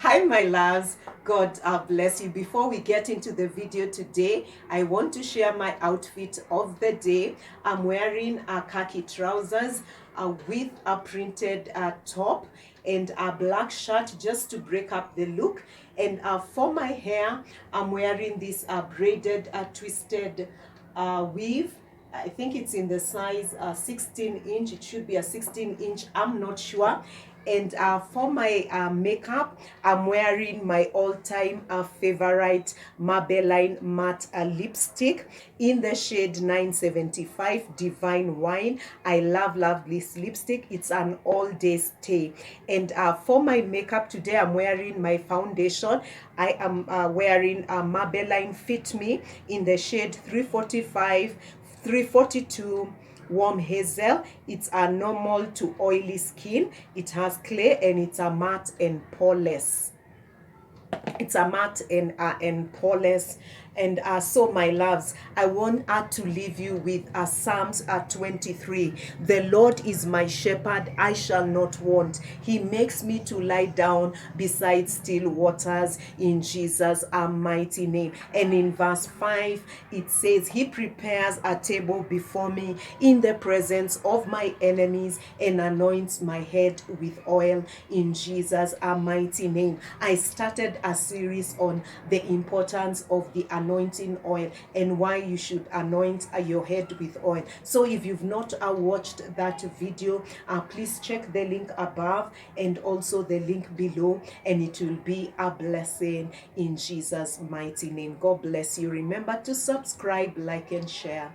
Hi my loves, God bless you. Before we get into the video today, I want to share my outfit of the day. I'm wearing khaki trousers with a printed top and a black shirt just to break up the look. And for my hair, I'm wearing this braided twisted weave. I think it's in the size 16 inch. It should be a 16 inch. I'm not sure. And for my makeup, I'm wearing my all-time favorite Maybelline matte lipstick in the shade 975 Divine Wine. I love this lipstick. It's an all-day stay. And for my makeup today, I'm wearing my foundation. I am wearing Maybelline Fit Me in the shade 345, 342 warm hazel. It's a normal to oily skin. It has clay and it's a matte and poreless. It's a matte and poreless. And so my loves, I want to leave you with Psalms 23. The Lord is my shepherd, I shall not want. He makes me to lie down beside still waters, in Jesus' mighty name. And in verse 5, it says, He prepares a table before me in the presence of my enemies and anoints my head with oil, in Jesus' mighty name. I started a series on the importance of the anointing oil and why you should anoint your head with oil. So if you've not watched that video, please check the link above and also the link below, and it will be a blessing in Jesus' mighty name. God bless you. Remember to subscribe, like, and share.